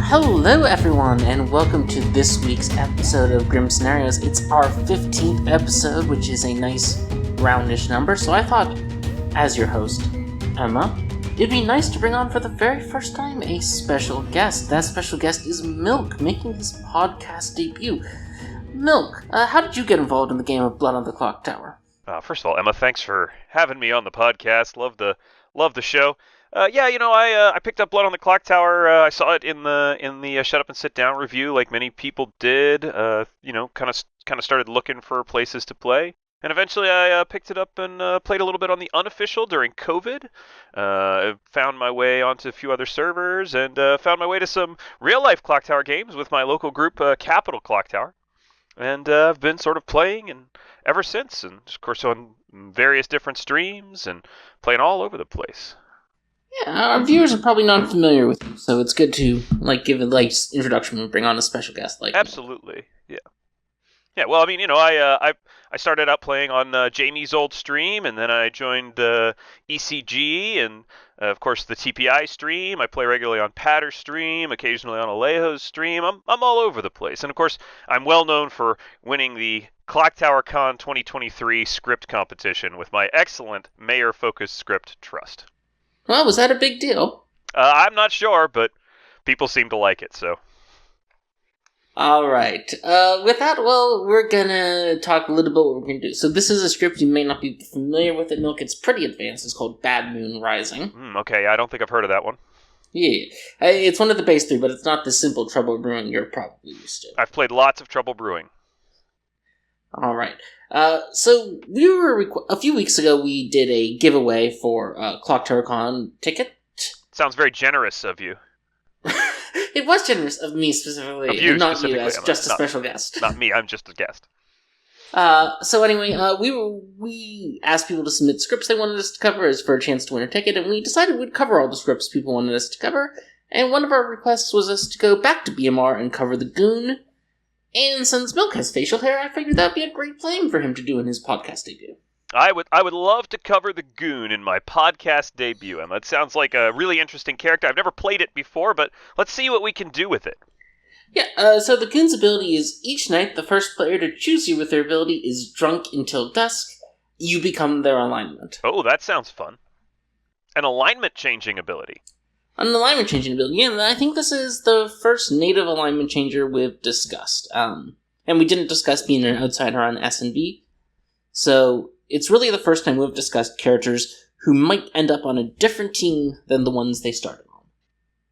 Hello everyone, and welcome to this week's episode of Grim Scenarios. It's our 15th episode, which is a nice roundish number, so I thought, as your host, Emma, it'd be nice to bring on for the very first time a special guest. That special guest is Milk, making his podcast debut. Milk, how did you get involved in the game of Blood on the Clocktower? First of all, Emma, thanks for having me on the podcast. Love the show. I picked up Blood on the Clocktower. I saw it in the Shut Up and Sit Down review, like many people did. Kind of started looking for places to play, and eventually I picked it up and played a little bit on the unofficial during COVID. Found my way onto a few other servers and found my way to some real life Clocktower games with my local group, Clocktower. And I've been sort of playing and ever since, and of course on various different streams and playing all over the place. Yeah, our viewers are probably not familiar with you, so it's good to give a introduction and bring on a special guest like Absolutely, yeah. Yeah, well, I mean, I started out playing on Jamie's old stream, and then I joined ECG, and of course the TPI stream. I play regularly on Patter's stream, occasionally on Alejo's stream. I'm all over the place, and of course I'm well known for winning the Clocktower Con 2023 script competition with my excellent mayor-focused script Trust. Well, was that a big deal? I'm not sure, but people seem to like it, so. Alright. With that, we're gonna talk a little bit what we're gonna do. So this is a script, you may not be familiar with it, Milk. It's pretty advanced. It's called Bad Moon Rising. Okay, I don't think I've heard of that one. Yeah. It's one of the base three, but it's not the simple Trouble Brewing you're probably used to. I've played lots of Trouble Brewing. Alright. So we were a few weeks ago we did a giveaway for Clocktower Con ticket. Sounds very generous of you. It was generous of me specifically, of you and not specifically, you as just a special guest. Not me, I'm just a guest. So anyway, we asked people to submit scripts they wanted us to cover as for a chance to win a ticket, and we decided we'd cover all the scripts people wanted us to cover, and one of our requests was us to go back to BMR and cover the Goon. And since Milk has facial hair, I figured that'd be a great playing for him to do in his podcast debut. I would love to cover the Goon in my podcast debut, Emma. It sounds like a really interesting character. I've never played it before, but let's see what we can do with it. Yeah, so the Goon's ability is each night the first player to choose you with their ability is drunk until dusk. You become their alignment. Oh, that sounds fun. An alignment changing ability. An alignment changing ability. Yeah, I think this is the first native alignment changer we've discussed. And we didn't discuss being an outsider on S&B. So it's really the first time we've discussed characters who might end up on a different team than the ones they started on.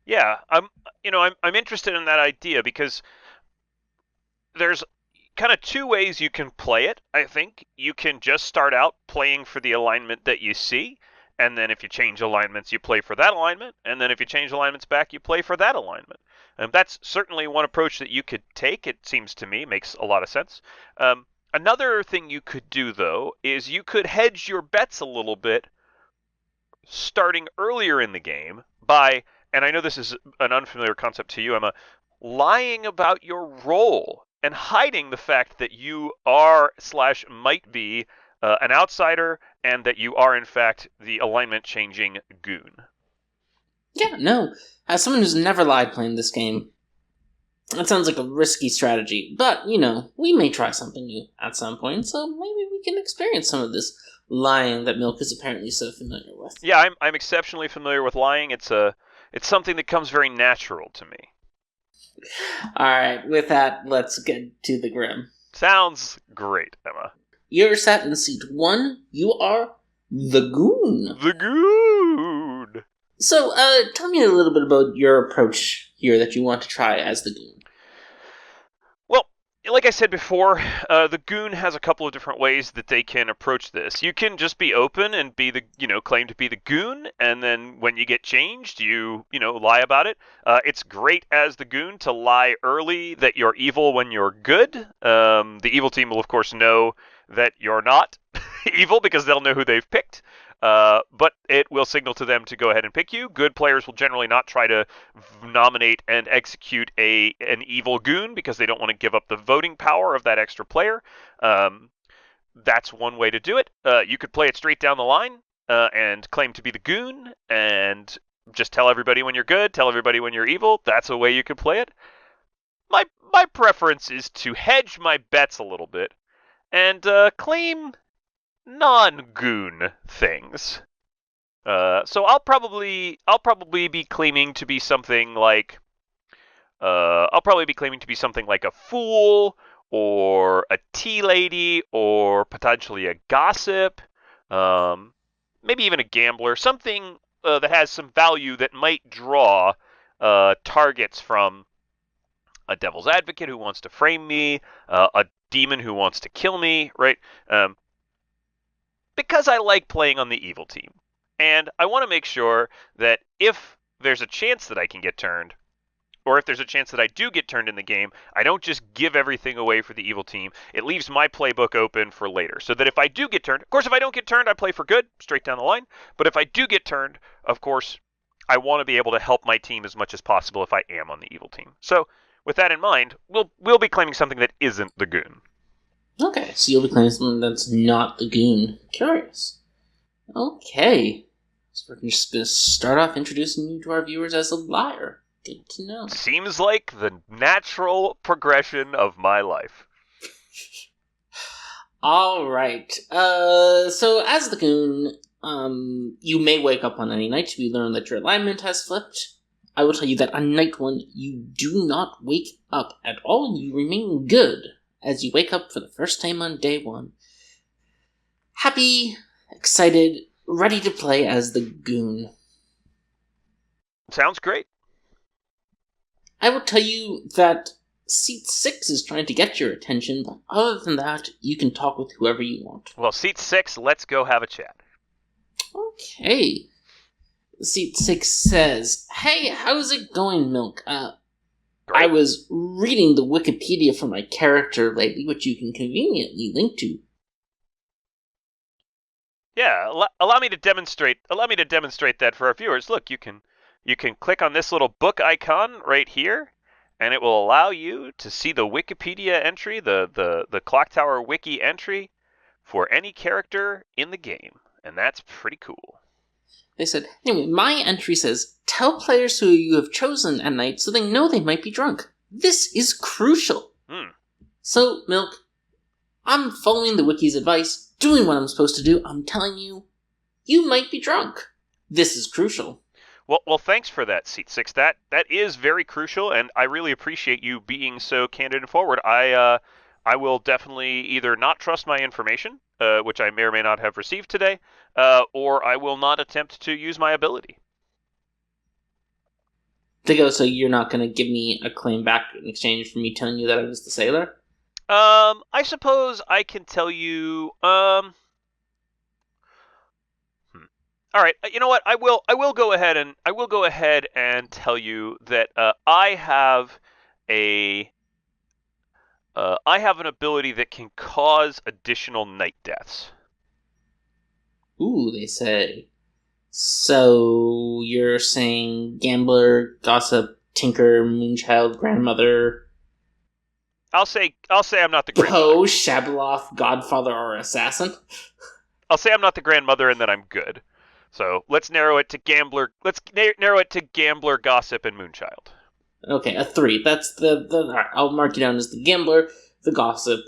Yeah, I'm interested in that idea because there's kind of two ways you can play it, I think. You can just start out playing for the alignment that you see, and then if you change alignments, you play for that alignment, and then if you change alignments back, you play for that alignment. And that's certainly one approach that you could take, it seems to me, makes a lot of sense. Another thing you could do, though, is you could hedge your bets a little bit starting earlier in the game by, and I know this is an unfamiliar concept to you, Emma, lying about your role and hiding the fact that you are/might be an outsider and that you are, in fact, the alignment-changing Goon. Yeah, no. As someone who's never lied playing this game, that sounds like a risky strategy, but, we may try something new at some point, so maybe we can experience some of this lying that Milk is apparently so familiar with. Yeah, I'm exceptionally familiar with lying. It's something that comes very natural to me. Alright, with that, let's get to the Grim. Sounds great, Emma. You're sat in seat 1. You are the Goon. The Goon! So, tell me a little bit about your approach here that you want to try as the Goon. Well, like I said before, the Goon has a couple of different ways that they can approach this. You can just be open and be claim to be the Goon, and then when you get changed, you lie about it. It's great as the Goon to lie early that you're evil when you're good. The evil team will, of course, know that you're not evil because they'll know who they've picked. But it will signal to them to go ahead and pick you. Good players will generally not try to nominate and execute an evil Goon because they don't want to give up the voting power of that extra player. That's one way to do it. You could play it straight down the line and claim to be the Goon and just tell everybody when you're good, tell everybody when you're evil. That's a way you can play it. My preference is to hedge my bets a little bit and claim non-goon things. So I'll probably be claiming to be something like a fool or a tea lady or potentially a gossip, maybe even a gambler, something that has some value that might draw targets from a devil's advocate who wants to frame me, a demon who wants to kill me, right? Because I like playing on the evil team. And I want to make sure that if there's a chance that I can get turned, or if there's a chance that I do get turned in the game, I don't just give everything away for the evil team. It leaves my playbook open for later. So that if I do get turned, of course, if I don't get turned, I play for good, straight down the line. But if I do get turned, of course, I want to be able to help my team as much as possible if I am on the evil team. So with that in mind, we'll be claiming something that isn't the Goon. Okay, so you'll be claiming something that's not the Goon. Curious. Okay. So we're just going to start off introducing you to our viewers as a liar. Good to know. Seems like the natural progression of my life. Alright. So as the Goon, you may wake up on any night to learn that your alignment has flipped. I will tell you that on night one, you do not wake up at all. You remain good as you wake up for the first time on day one. Happy, excited, ready to play as the Goon. Sounds great. I will tell you that Seat 6 is trying to get your attention, but other than that, you can talk with whoever you want. Well, Seat 6, let's go have a chat. Okay. Seat 6 says, "Hey, how's it going, Milk? Great. I was reading the Wikipedia for my character lately, which you can conveniently link to." Yeah, allow me to demonstrate that for our viewers. Look, you can click on this little book icon right here, and it will allow you to see the Wikipedia entry, the Clocktower wiki entry for any character in the game, and that's pretty cool. They said, anyway, my entry says, "Tell players who you have chosen at night so they know they might be drunk. This is crucial." So, Milk, I'm following the wiki's advice, doing what I'm supposed to do. I'm telling you, you might be drunk. This is crucial. Well, thanks for that, Seat 6. That is very crucial, and I really appreciate you being so candid and forward. I will definitely either not trust my information, which I may or may not have received today, or I will not attempt to use my ability. So you're not going to give me a claim back in exchange for me telling you that I was the sailor? I suppose I can tell you. All right. You know what? I will go ahead and tell you that I have an ability that can cause additional night deaths. Ooh, they say. So you're saying gambler, gossip, tinker, moonchild, grandmother. I'll say I'm not the grandmother. Oh, Shabaloth, godfather, or assassin. I'll say I'm not the grandmother and that I'm good. So let's narrow it to gambler. Let's narrow it to gambler, gossip, and moonchild. Okay, a 3. That's the. Right, I'll mark you down as the gambler, the gossip,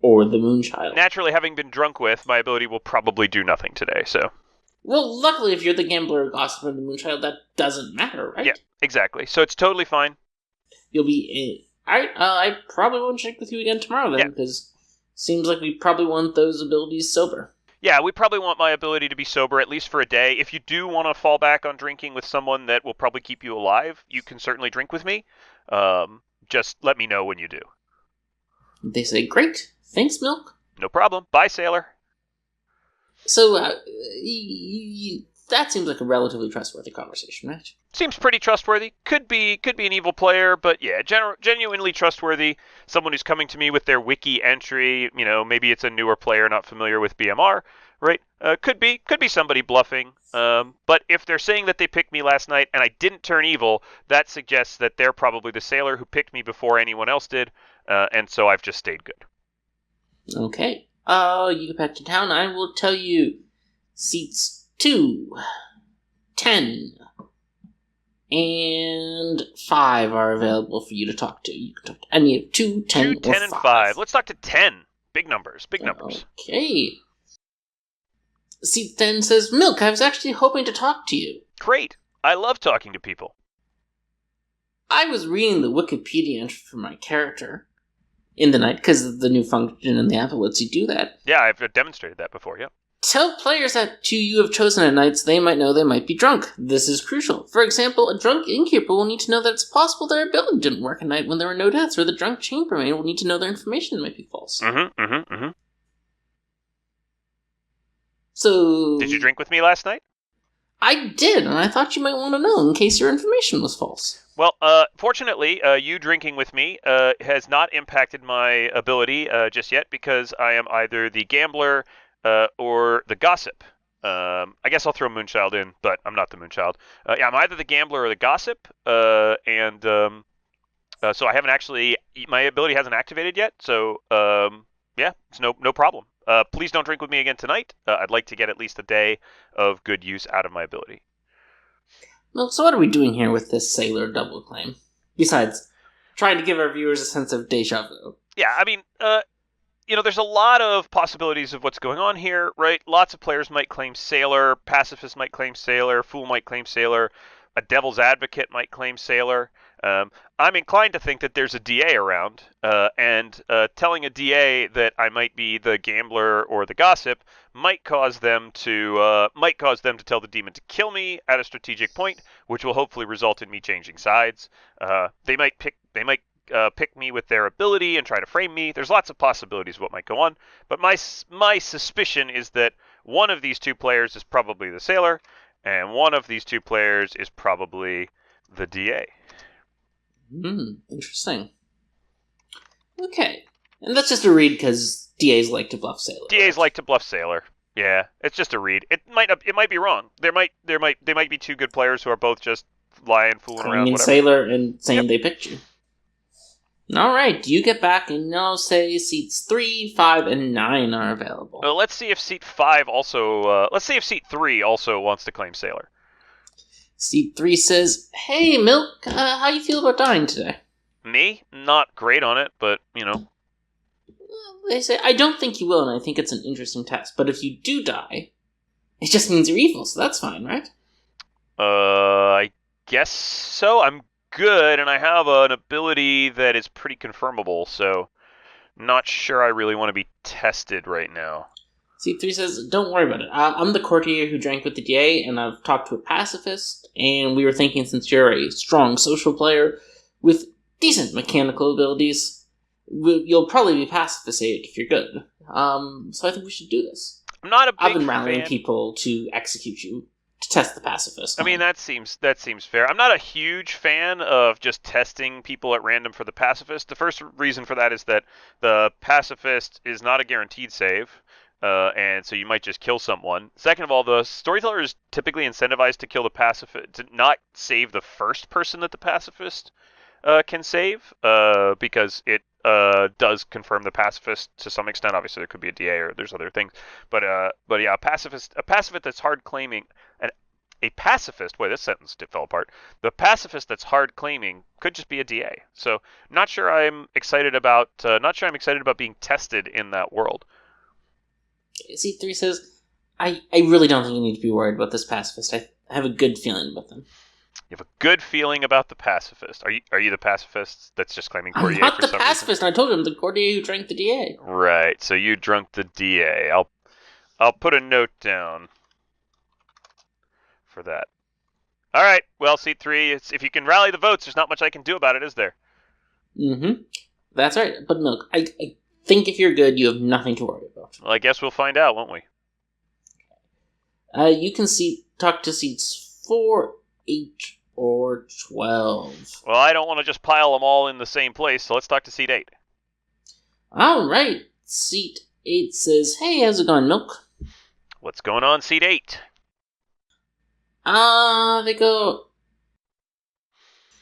or the moonchild. Naturally, having been drunk with, my ability will probably do nothing today. So. Well, luckily, if you're the gambler, gossip, or the moonchild, that doesn't matter, right? Yeah, exactly. So it's totally fine. You'll be. Alright, I probably won't check with you again tomorrow then, because seems like we probably want those abilities sober. Yeah, we probably want my ability to be sober at least for a day. If you do want to fall back on drinking with someone that will probably keep you alive, you can certainly drink with me. Just let me know when you do. They say, "Great, thanks, Milk." No problem. Bye, sailor. So, that seems like a relatively trustworthy conversation, right? Seems pretty trustworthy. Could be an evil player, but yeah, genuinely trustworthy. Someone who's coming to me with their wiki entry. You know, maybe it's a newer player not familiar with BMR, right? Could be somebody bluffing. But if they're saying that they picked me last night and I didn't turn evil, that suggests that they're probably the sailor who picked me before anyone else did, and so I've just stayed good. Okay. You get back to town. I will tell you. Seats 2, 10, and 5 are available for you to talk to. You can talk to any of 2, 10, 2, 10, or and 5. 5. Let's talk to 10. Big numbers. Okay. Seat 10 says, Milk, I was actually hoping to talk to you. Great. I love talking to people. I was reading the Wikipedia entry for my character in the night, because the new function in the app lets you do that. Yeah, I've demonstrated that before, yeah. Tell players that 2 you have chosen at night so they might know they might be drunk. This is crucial. For example, a drunk innkeeper will need to know that it's possible their ability didn't work at night when there were no deaths, or the drunk chambermaid will need to know their information might be false. So... Did you drink with me last night? I did, and I thought you might want to know in case your information was false. Well, fortunately, you drinking with me has not impacted my ability just yet, because I am either the gambler or the gossip. I guess I'll throw Moonchild in, but I'm not the Moonchild. Yeah, I'm either the gambler or the gossip, so I haven't actually... My ability hasn't activated yet, so yeah, it's no problem. Please don't drink with me again tonight. I'd like to get at least a day of good use out of my ability. Well, so what are we doing here with this sailor double claim? Besides trying to give our viewers a sense of deja vu. Yeah, I mean, there's a lot of possibilities of what's going on here, right? Lots of players might claim sailor, pacifist might claim sailor, fool might claim sailor, a devil's advocate might claim sailor. I'm inclined to think that there's a DA around, and telling a DA that I might be the gambler or the gossip might cause them to tell the demon to kill me at a strategic point, which will hopefully result in me changing sides. They might pick me with their ability and try to frame me. There's lots of possibilities of what might go on, but my suspicion is that one of these 2 players is probably the sailor, and one of these 2 players is probably the DA. Interesting. Okay. And that's just a read because DAs like to bluff sailor. DAs like to bluff sailor. Yeah, it's just a read. It might be wrong. They might be 2 good players who are both just lying, fooling around, whatever. Sailor and saying they picked you. Alright, you get back and now say seats 3, 5, and 9 are available. Let's see if seat 5 also... let's see if seat 3 also wants to claim sailor. Seat 3 says, Hey, Milk, how you feel about dying today? Me? Not great on it, but, They say, I don't think you will, and I think it's an interesting test, but if you do die, it just means you're evil, so that's fine, right? I guess so. I'm good, and I have an ability that is pretty confirmable, so not sure I really want to be tested right now. C3 says, don't worry about it. I'm the courtier who drank with the DA, and I've talked to a pacifist, and we were thinking since you're a strong social player with decent mechanical abilities, you'll probably be pacificated if you're good. So I think we should do this. I'm not a big I've been rallying people to execute you, to test the pacifist. I mean, that seems fair. I'm not a huge fan of just testing people at random for the pacifist. The first reason for that is that the pacifist is not a guaranteed save. And so you might just kill someone. Second of all, the storyteller is typically incentivized to kill the pacifist, to not save the first person that the pacifist can save, because it does confirm the pacifist to some extent. Obviously, there could be a DA or there's other things, but yeah, a pacifist that's hard claiming, and a pacifist. Wait, this sentence fell apart. The pacifist that's hard claiming could just be a DA. So, not sure I'm excited about being tested in that world. C3 says, I really don't think you need to be worried about this pacifist. I have a good feeling about them. You have a good feeling about the pacifist. Are you the pacifist that's just claiming courtier for some reason? I'm not the pacifist, and I told him the courtier who drank the DA. Right, so you drunk the DA. I'll put a note down for that. All right, well, C3, if you can rally the votes, there's not much I can do about it, is there? Mm-hmm. That's right, but Milk, I think if you're good, you have nothing to worry about. Well, I guess we'll find out, won't we? You can talk to seats 4, 8, or 12. Well, I don't want to just pile them all in the same place, so let's talk to seat 8. All right. Seat 8 says, hey, how's it going, Milk? What's going on, seat 8? They go,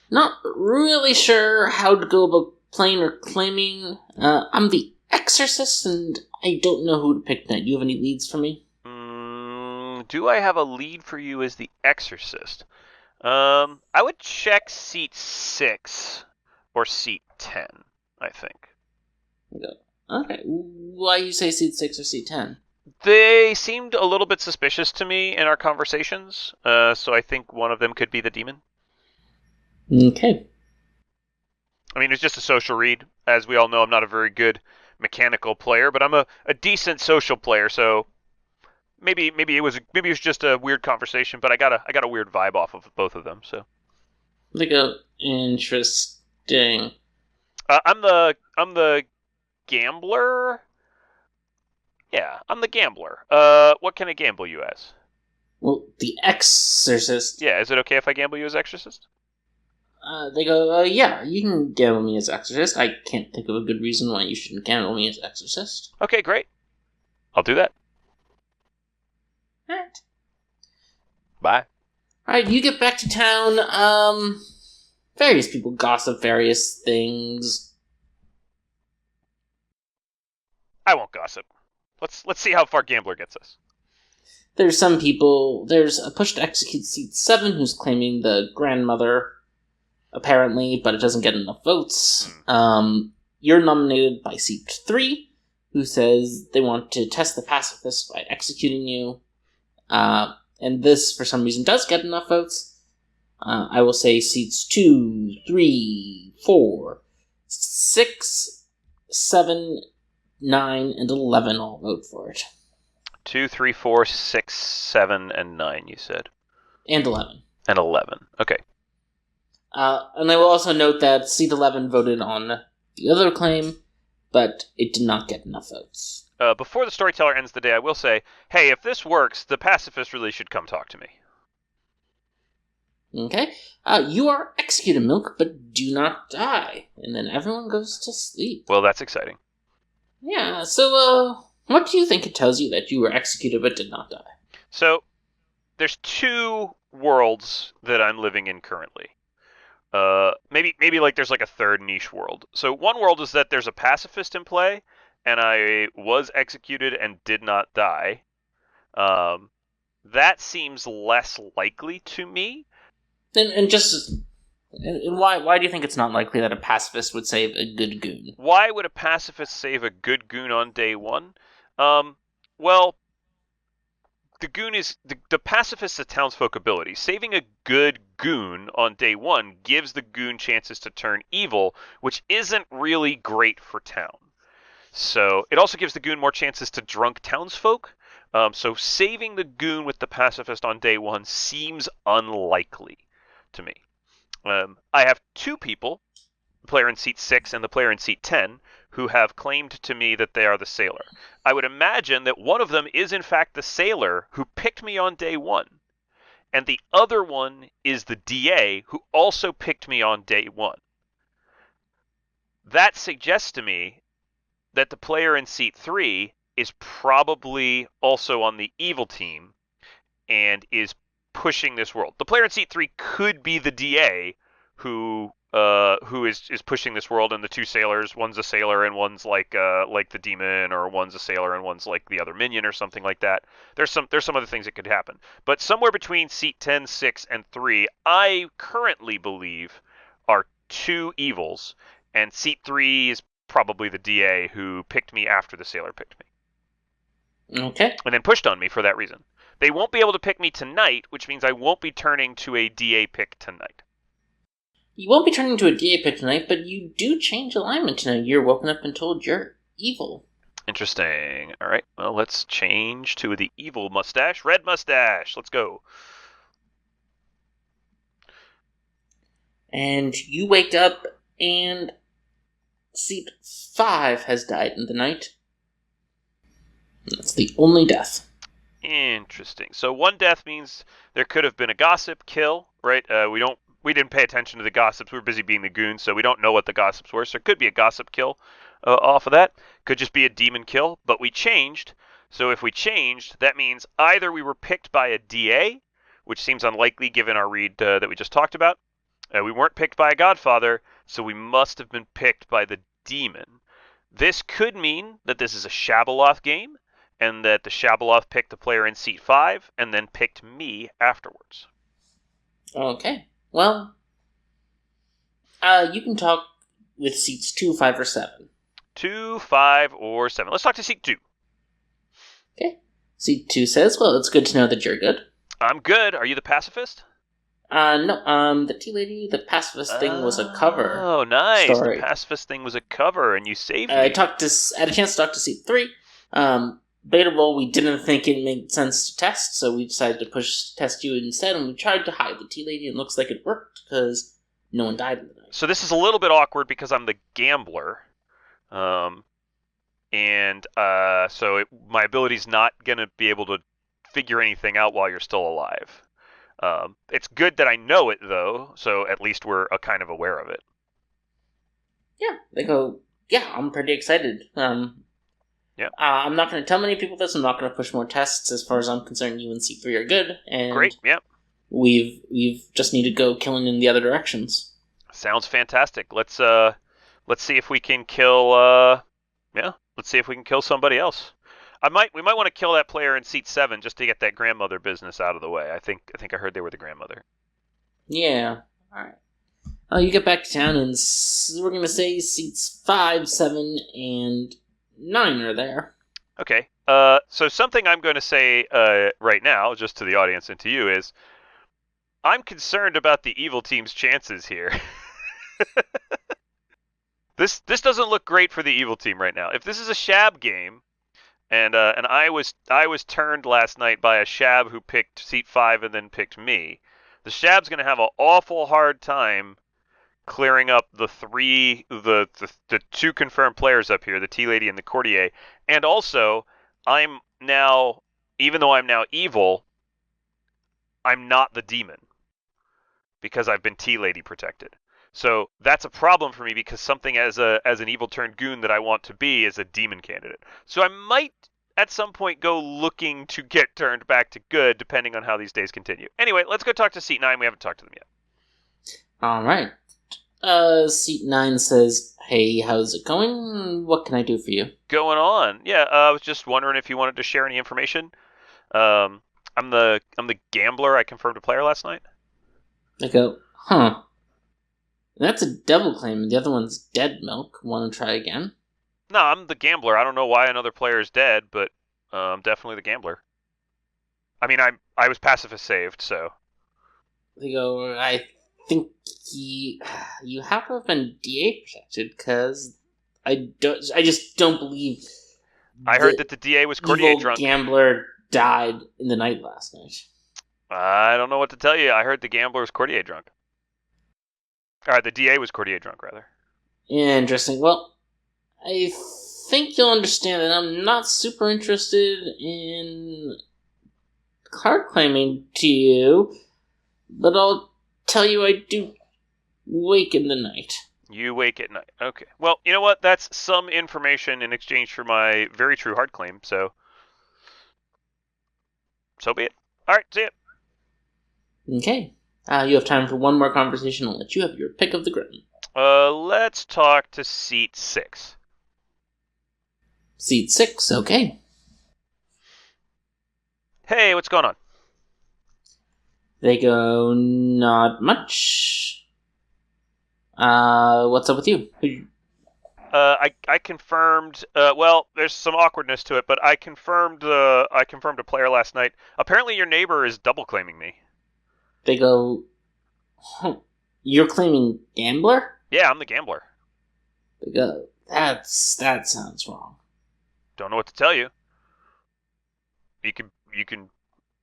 not really sure how to go about playing or claiming. I'm the exorcist, and I don't know who to pick tonight. Do you have any leads for me? Do I have a lead for you as the exorcist? I would check seat 6 or seat 10, I think. Okay. Why you say seat 6 or seat 10? They seemed a little bit suspicious to me in our conversations, so I think one of them could be the demon. Okay. I mean, it's just a social read. As we all know, I'm not a very good mechanical player, but I'm a decent social player, so maybe it was just a weird conversation, but I got a weird vibe off of both of them. So Interesting. I'm the gambler. Yeah, I'm the gambler. What can I gamble you as? Well, the Exorcist. Yeah, is it okay if I gamble you as Exorcist? They go, yeah, you can gamble me as Exorcist. I can't think of a good reason why you shouldn't gamble me as Exorcist. Okay, great. I'll do that. Alright. Bye. Alright, you get back to town. Various people gossip various things. I won't gossip. Let's see how far Gambler gets us. There's some people. There's a push to execute seat 7 who's claiming the grandmother, apparently, but it doesn't get enough votes. You're nominated by seat 3, who says they want to test the pacifist by executing you. And this, for some reason, does get enough votes. I will say seats 2, 3, 4, 6, 7, 9, and 11 all vote for it. 2, 3, 4, 6, 7, and 9, you said. And 11. And 11. Okay. And I will also note that seat 11 voted on the other claim, but it did not get enough votes. Before the storyteller ends the day, I will say, hey, if this works, the pacifist really should come talk to me. Okay. You are executed, Milk, but do not die. And then everyone goes to sleep. Well, that's exciting. Yeah, so, what do you think it tells you that you were executed but did not die? So, there's 2 worlds that I'm living in currently. Maybe like there's like a third niche world. So one world is that there's a pacifist in play, and I was executed and did not die. That seems less likely to me. And why do you think it's not likely that a pacifist would save a good goon? Why would a pacifist save a good goon on day 1? Well, the goon is the pacifist's a townsfolk ability. Saving a good goon on day 1 gives the goon chances to turn evil, which isn't really great for town. So it also gives the goon more chances to drunk townsfolk. So saving the goon with the pacifist on day 1 seems unlikely to me. I have 2 people, the player in seat 6 and the player in seat 10, who have claimed to me that they are the sailor. I would imagine that one of them is in fact the sailor who picked me on day 1, and the other one is the DA who also picked me on day 1. That suggests to me that the player in seat 3 is probably also on the evil team and is pushing this world. The player in seat 3 could be the DA who is pushing this world, and the 2 sailors, one's a sailor and one's like the demon, or one's a sailor and one's like the other minion or something like that. There's some other things that could happen. But somewhere between seat 10, 6, and 3, I currently believe are 2 evils, and seat 3 is probably the DA who picked me after the sailor picked me. Okay. And then pushed on me for that reason. They won't be able to pick me tonight, which means I won't be turning to a DA pick tonight. You won't be turning to a DA pick tonight, but you do change alignment tonight. You're woken up and told you're evil. Interesting. All right, well, let's change to the evil mustache. Red mustache. Let's go. And you wake up, and seat 5 has died in the night. That's the only death. Interesting. So 1 death means there could have been a gossip kill, right? We didn't pay attention to the gossips. We were busy being the goons, so we don't know what the gossips were. So it could be a gossip kill off of that. Could just be a demon kill, but we changed. So if we changed, that means either we were picked by a DA, which seems unlikely given our read that we just talked about. We weren't picked by a godfather, so we must have been picked by the demon. This could mean that this is a Shabaloth game, and that the Shabaloth picked the player in seat 5, and then picked me afterwards. Okay. Well, you can talk with seats 2, 5, or 7. 2, 5, or 7. Let's talk to seat 2. Okay. Seat 2 says, well, it's good to know that you're good. I'm good. Are you the pacifist? No, the tea lady, the pacifist thing was a cover Oh, nice. The story. pacifist thing was a cover, and you saved I me. had a chance to talk to seat 3. Beta roll, we didn't think it made sense to test, so we decided to test you instead, and we tried to hide the tea lady, and it looks like it worked, because no one died in the night. So this is a little bit awkward because I'm the gambler. My ability's not going to be able to figure anything out while you're still alive. It's good that I know it, though, so at least we're kind of aware of it. Yeah, they go, yeah, I'm pretty excited. Yeah. I'm not going to tell many people this. I'm not going to push more tests. As far as I'm concerned, you and C3 are good, and Great, yeah. we've just need to go killing in the other directions. Sounds fantastic. Let's see if we can kill. Let's see if we can kill somebody else. We might want to kill that player in seat 7 just to get that grandmother business out of the way. I think I heard they were the grandmother. Yeah. All right. You get back to town, and we're going to say seats 5, 7, and 9 are there. Okay. So something I'm going to say right now, just to the audience and to you, is I'm concerned about the evil team's chances here. This doesn't look great for the evil team right now. If this is a Shab game, and I was turned last night by a Shab who picked seat 5 and then picked me, the Shab's going to have an awful hard time clearing up the 2 confirmed players up here, the Tea Lady and the Courtier. And also, even though I'm now evil, I'm not the demon because I've been Tea Lady protected. So that's a problem for me because something as an evil turned goon that I want to be is a demon candidate. So I might at some point go looking to get turned back to good depending on how these days continue. Anyway, let's go talk to seat 9. We haven't talked to them yet. All right. Seat 9 says, hey, how's it going? What can I do for you? Going on. Yeah, I was just wondering if you wanted to share any information. I'm the gambler. I confirmed a player last night. I go, huh. That's a double claim. The other one's dead milk. Want to try again? No, I'm the gambler. I don't know why another player is dead, but I'm definitely the gambler. I mean, I was pacifist saved, so. They go, I think you have to have been DA protected, because I just don't believe. I heard that the DA was Courtier evil drunk. Gambler died in the night last night. I don't know what to tell you. I heard the gambler was Courtier drunk. Alright, the DA was Courtier drunk, rather. Interesting. Well, I think you'll understand that I'm not super interested in card claiming to you, but I'll tell you I do wake in the night. You wake at night. Okay. Well, you know what? That's some information in exchange for my very true hard claim, so be it. Alright, see ya. Okay. You have time for one more conversation. I'll let you have your pick of the grim. Let's talk to seat 6. Seat 6, okay. Hey, what's going on? They go, not much. What's up with you? I confirmed. Well, there's some awkwardness to it, but I confirmed a player last night. Apparently, your neighbor is double claiming me. They go, you're claiming gambler? Yeah, I'm the gambler. They go, that sounds wrong. Don't know what to tell you. You can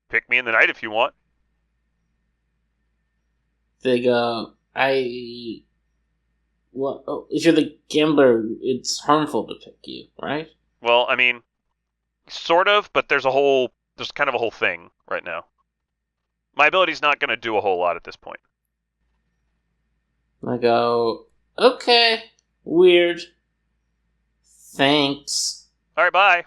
pick me in the night if you want. They go, well, if you're the gambler, it's harmful to pick you, right? Well, I mean, sort of, but there's kind of a whole thing right now. My ability's not going to do a whole lot at this point. I go, okay, weird. Thanks. Alright, bye.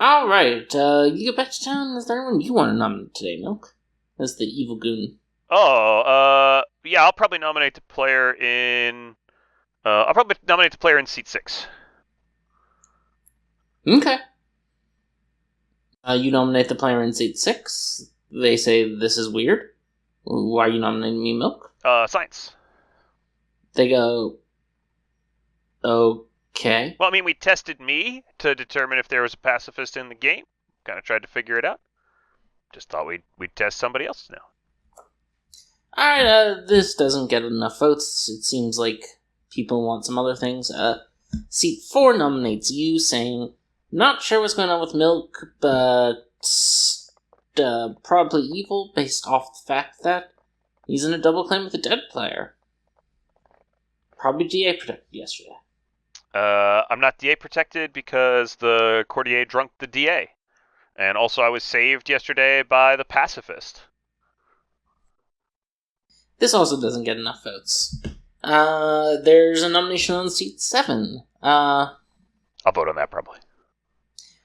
Alright, you get back to town. Is there anyone you want to nominate today, Milk? As the evil goon. Oh, yeah, I'll probably nominate the player in... seat 6. Okay. You nominate the player in seat 6. They say this is weird. Why are you nominating me, Milk? Science. They go, okay. Well, I mean, we tested me to determine if there was a pacifist in the game. Kind of tried to figure it out. Just thought we'd test somebody else now. Alright, this doesn't get enough votes. It seems like people want some other things. Seat 4 nominates you, saying, not sure what's going on with Milk, but probably evil based off the fact that he's in a double claim with a dead player. Probably DA protected yesterday. I'm not DA protected because the courtier drunk the DA. And also I was saved yesterday by the pacifist. This also doesn't get enough votes. There's a nomination on seat 7. I'll vote on that probably.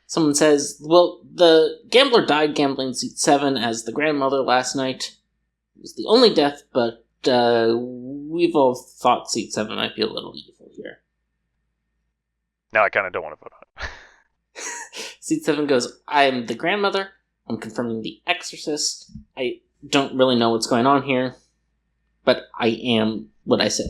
Someone says, well, the gambler died gambling seat 7 as the grandmother last night. It was the only death, but we've all thought seat 7 might be a little evil here. Now I kind of don't want to vote on it. Seat 7 goes, I am the grandmother. I'm confirming the exorcist. I don't really know what's going on here, but I am what I say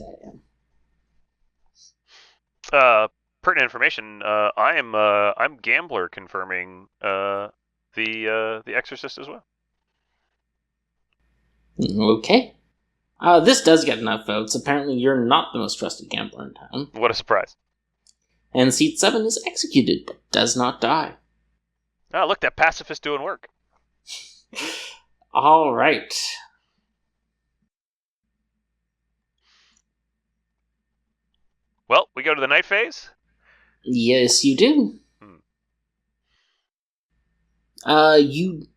I am. Pertinent information. I'm gambler confirming the exorcist as well. Okay. This does get enough votes. Apparently you're not the most trusted gambler in town. What a surprise. And seat 7 is executed, but does not die. Oh, look, that pacifist doing work. Alright. Well, we go to the night phase? Yes, you do. You,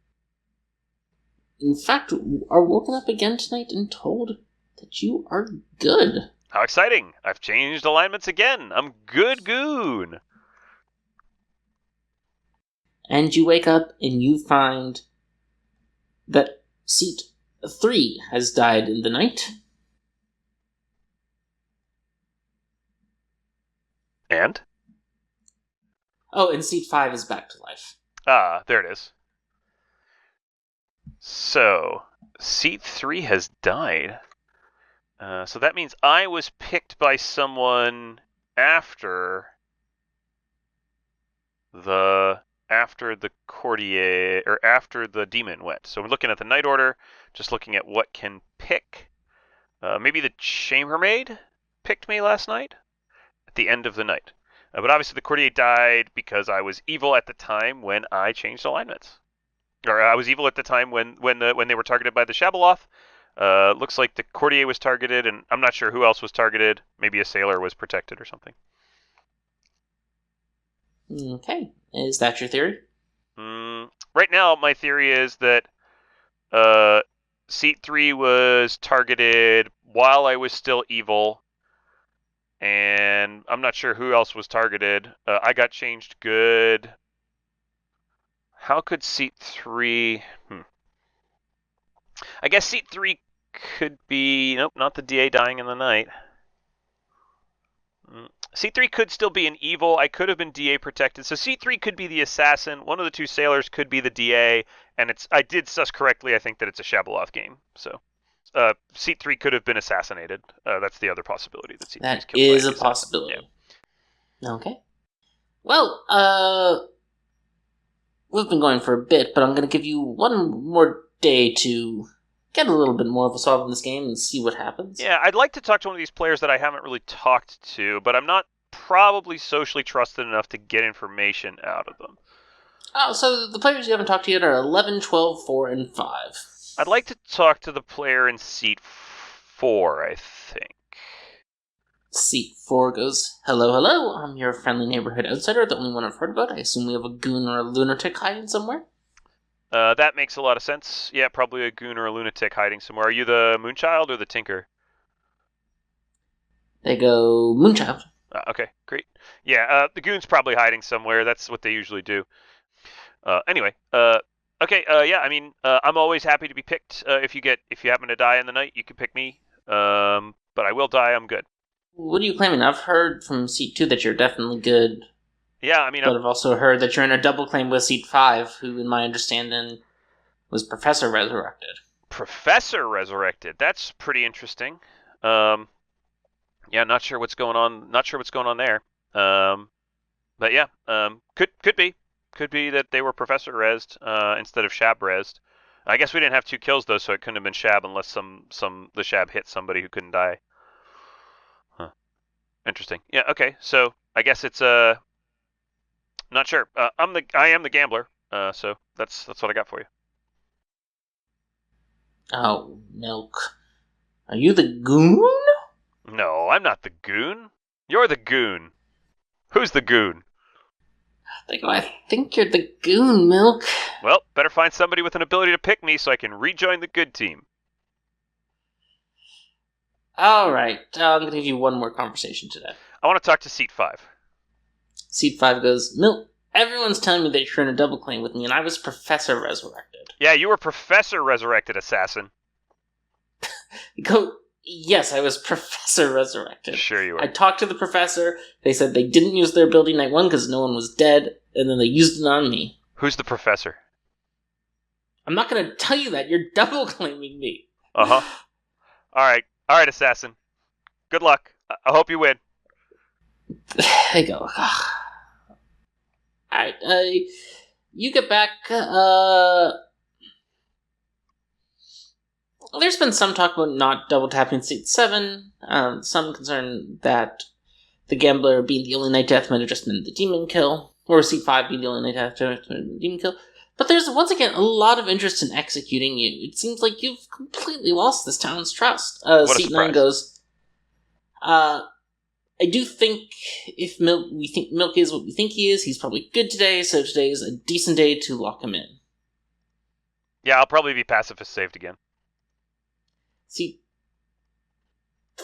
in fact, are woken up again tonight and told that you are good. How exciting! I've changed alignments again. I'm good Goon. And you wake up and you find that seat 3 has died in the night. And? Oh, and seat 5 is back to life. Ah, there it is. So, seat 3 has died. So that means I was picked by someone after the courtier, or after the demon went. So we're looking at the night order, just looking at what can pick. Maybe the chambermaid picked me last night at the end of the night. But obviously the courtier died because I was evil at the time when I changed alignments. Or I was evil at the time when they were targeted by the Shabaloth. Looks like the courtier was targeted, and I'm not sure who else was targeted. Maybe a sailor was protected or something. Okay. Is that your theory? Right now, my theory is that seat 3 was targeted while I was still evil, and I'm not sure who else was targeted. I got changed good. How could seat 3... I guess seat 3 could be... Nope, not the DA dying in the night. Seat 3 could still be an evil. I could have been DA protected. So seat 3 could be the assassin. One of the two sailors could be the DA. And I did suss correctly. I think that it's a Shabaloth game. So seat 3 could have been assassinated. That's the other possibility. That is a possibility. Yeah. Okay. Well, we've been going for a bit, but I'm going to give you one more day to get a little bit more of a solve in this game and see what happens. Yeah, I'd like to talk to one of these players that I haven't really talked to, but I'm not probably socially trusted enough to get information out of them. Oh, so the players you haven't talked to yet are 11, 12, 4, and 5. I'd like to talk to the player in seat 4, I think. Seat 4 goes, hello, hello, I'm your friendly neighborhood outsider, the only one I've heard about. I assume we have a goon or a lunatic hiding somewhere? That makes a lot of sense. Yeah, probably a goon or a lunatic hiding somewhere. Are you the Moonchild or the Tinker? They go, Moonchild. Okay, great. Yeah, the goon's probably hiding somewhere. That's what they usually do. Anyway, okay, yeah, I mean, I'm always happy to be picked. If you happen to die in the night, you can pick me. But I will die, I'm good. What are you claiming? I've heard from seat 2 that you're definitely good. Yeah, I mean... But I've also heard that you're in a double claim with seat 5, who, in my understanding, was Professor Resurrected. Professor resurrected. That's pretty interesting. Yeah, not sure what's going on. Not sure what's going on there. But yeah, could be that they were Professor rezzed instead of Shab rezzed. I guess we didn't have 2 kills though, so it couldn't have been Shab unless the Shab hit somebody who couldn't die. Huh. Interesting. Yeah. Okay. So I guess it's not sure. I am the gambler. So that's what I got for you. Oh, Milk. Are you the Goon? No, I'm not the Goon. You're the Goon. Who's the Goon? I think you're the Goon, Milk. Well, better find somebody with an ability to pick me so I can rejoin the good team. Alright, I'm gonna give you one more conversation today. I want to talk to Seat 5. Seat 5 goes, Milk, everyone's telling me that you're in a double claim with me, and I was Professor Resurrected. Yeah, you were Professor Resurrected, assassin. Go, yes, I was Professor Resurrected. Sure you were. I talked to the professor, they said they didn't use their ability night 1 because no one was dead, and then they used it on me. Who's the professor? I'm not gonna tell you that, you're double claiming me. Uh-huh. Alright, assassin. Good luck. I hope you win. There you go. Alright, you get back, there's been some talk about not double tapping Seat 7, some concern that the Gambler being the only Night Death might have just been the Demon kill, or Seat 5 being the only Night Death might have been the Demon kill. But there's, once again, a lot of interest in executing you. It seems like you've completely lost this town's trust. Seat 9 goes, I do think if we think Milk is what we think he is, he's probably good today, so today is a decent day to lock him in. Yeah, I'll probably be pacifist saved again. Seat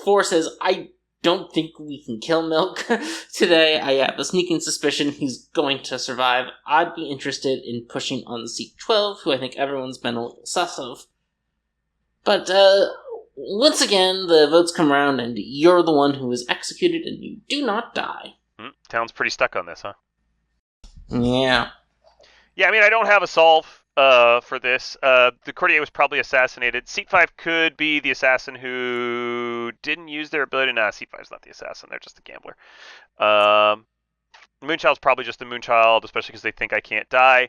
4 says, I don't think we can kill Milk today. I have a sneaking suspicion he's going to survive. I'd be interested in pushing on Seat 12, who I think everyone's been a little sus of. But, once again, the votes come around, and you're the one who is executed, and you do not die. Town's pretty stuck on this, huh? Yeah. Yeah, I mean, I don't have a solve for this. The courtier was probably assassinated. Seat 5 could be the assassin who didn't use their ability. Nah, Seat 5's not the assassin. They're just the gambler. Moonchild's probably just the Moonchild, especially because they think I can't die.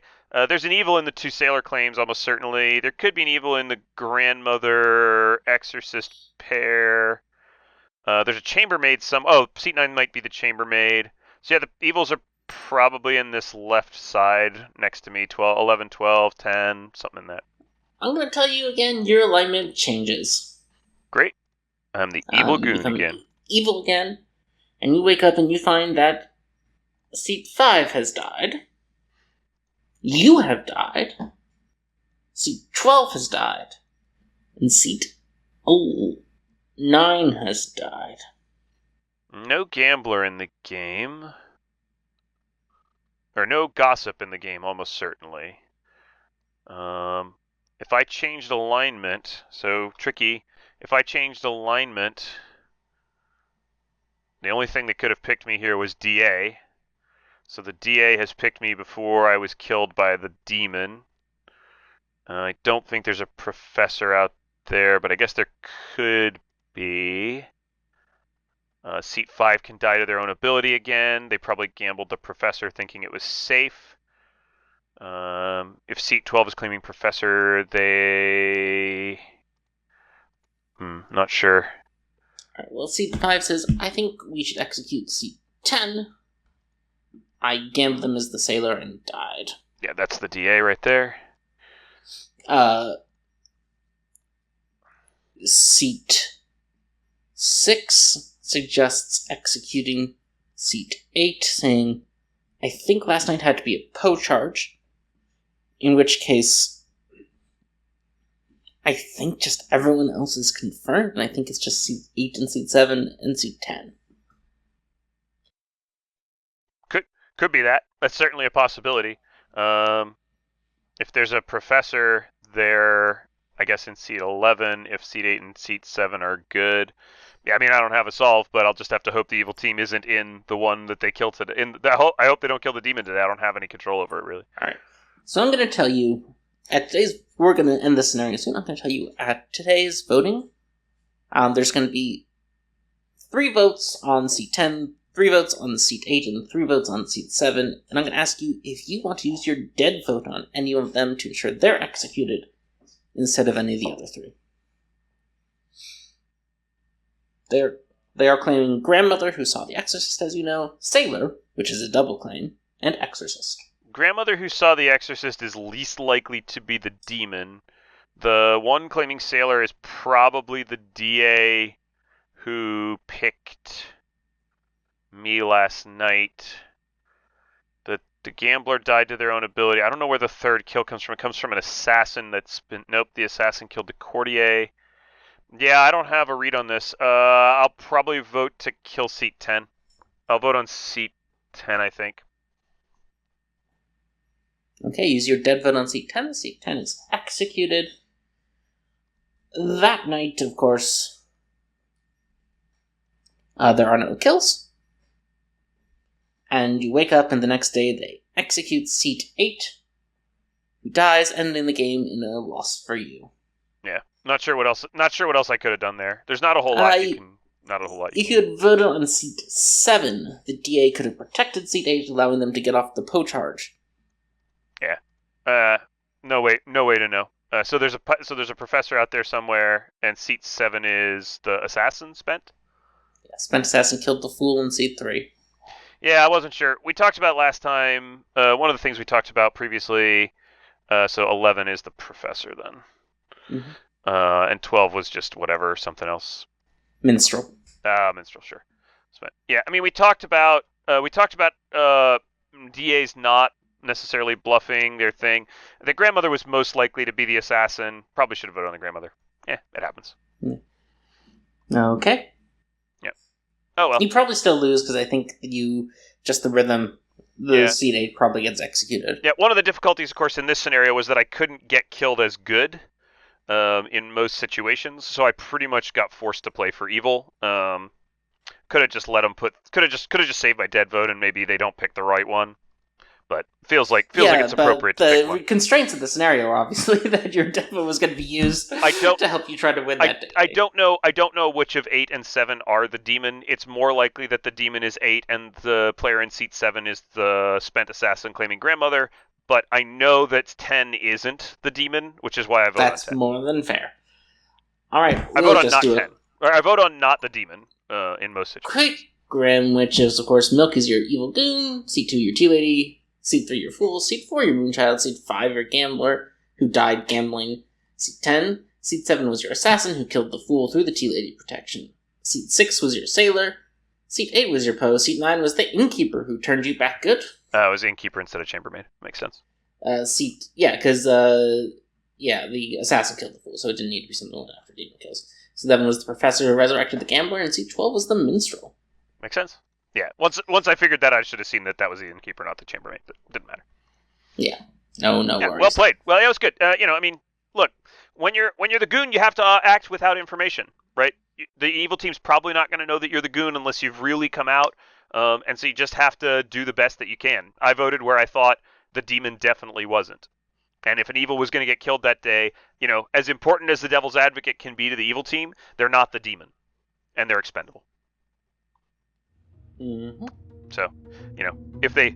There's an evil in the 2 sailor claims, almost certainly. There could be an evil in the grandmother exorcist pair. There's a chambermaid. Seat 9 might be the chambermaid. So yeah, the evils are probably in this left side next to me. 12, 11, 12, 10, something in that. I'm going to tell you again, your alignment changes. Great. I'm the evil Goon again. Evil again. And you wake up and you find that Seat 5 has died. You have died. Seat 12 has died. And Seat 9 has died. No gambler in the game. Or no gossip in the game, almost certainly. If I changed alignment, so tricky. If I changed alignment, the only thing that could have picked me here was DA. So the DA has picked me before I was killed by the demon. I don't think there's a professor out there, but I guess there could be. Seat 5 can die to their own ability again. They probably gambled the professor thinking it was safe. If Seat 12 is claiming professor, they... not sure. Alright, well, Seat 5 says, I think we should execute Seat 10. I gambled them as the sailor and died. Yeah, that's the DA right there. Seat 6 suggests executing Seat 8, saying, I think last night had to be a Poe charge, in which case I think just everyone else is confirmed, and I think it's just Seat 8 and Seat 7 and Seat 10. Could be that. That's certainly a possibility. If there's a professor there, I guess in Seat 11, if Seat 8 and Seat 7 are good. Yeah, I mean, I don't have a solve, but I'll just have to hope the evil team isn't in the one that they kill today. I hope they don't kill the demon today. I don't have any control over it, really. Alright. So I'm going to tell you, at today's we're going to end this scenario soon. I'm going to tell you at today's voting, there's going to be 3 votes on seat 10, 3 votes on seat 8, and 3 votes on seat 7. And I'm going to ask you if you want to use your dead vote on any of them to ensure they're executed instead of any of the other 3. They are claiming Grandmother, who saw The Exorcist, as you know, Sailor, which is a double claim, and Exorcist. Grandmother who saw The Exorcist is least likely to be the demon. The one claiming Sailor is probably the DA who picked me last night. The gambler died to their own ability. I don't know where the third kill comes from. It comes from an assassin that's been... Nope, the assassin killed the courtier. Yeah, I don't have a read on this. I'll probably vote to kill seat 10. I'll vote on seat 10, I think. Okay, use your dead vote on seat 10. Seat 10 is executed. That night, of course, there are no kills. And you wake up, and the next day they execute seat 8, who dies, ending the game in a loss for you. Yeah, not sure what else I could have done there. There's not a whole lot If you had voted on seat 7, the DA could have protected seat 8, allowing them to get off the Poe charge. Yeah. No way to know. So there's a professor out there somewhere, and seat 7 is the assassin Spent. Yeah, Spent assassin killed the fool in seat 3. Yeah, I wasn't sure. We talked about last time. One of the things we talked about previously. So 11 is the professor then. Mm-hmm. And 12 was just whatever, something else. Minstrel. Minstrel, sure. Yeah, I mean, we talked about DAs not necessarily bluffing their thing. The grandmother was most likely to be the assassin. Probably should have voted on the grandmother. Yeah, it happens. Yeah. Okay. Yeah. Oh well. You probably still lose because I think the rhythm, seat 8 probably gets executed. Yeah, one of the difficulties, of course, in this scenario was that I couldn't get killed as good. In most situations, so I pretty much got forced to play for evil. Could have just let them could have just saved my dead vote, and maybe they don't pick the right one. But feels like it's appropriate to pick one. The constraints of the scenario are obviously that your dead vote was going to be used to help you try to win that day. I don't know which of 8 and 7 are the demon. It's more likely that the demon is 8 and the player in seat 7 is the Spent assassin claiming Grandmother. But I know that 10 isn't the demon, which is why I vote on 10. That's more than fair. All right, I vote on not 10. Or I vote on not the demon in most situations. Quick Grim, which is, of course, Milk is your evil goon, seat 2 your tea lady, seat 3 your fool, seat 4 your moonchild, seat 5 your gambler, who died gambling, seat 10, seat 7 was your assassin, who killed the fool through the tea lady protection, seat 6 was your sailor, seat 8 was your Poe, seat 9 was the innkeeper, who turned you back good. It was innkeeper instead of chambermaid. Makes sense. Because the assassin killed the fool, so it didn't need to be something after demon kills. So 11 was the professor who resurrected the gambler, and seat 12 was the minstrel. Makes sense. Yeah. Once I figured that, I should have seen that was the innkeeper, not the chambermaid, but it didn't matter. Yeah. No worries. Well played. Well, yeah, it was good. I mean, look, when you're the goon, you have to act without information, right? The evil team's probably not going to know that you're the goon unless you've really come out. And so you just have to do the best that you can. I voted where I thought the demon definitely wasn't. And if an evil was going to get killed that day, as important as the devil's advocate can be to the evil team, they're not the demon. And they're expendable. Mm-hmm. So, if they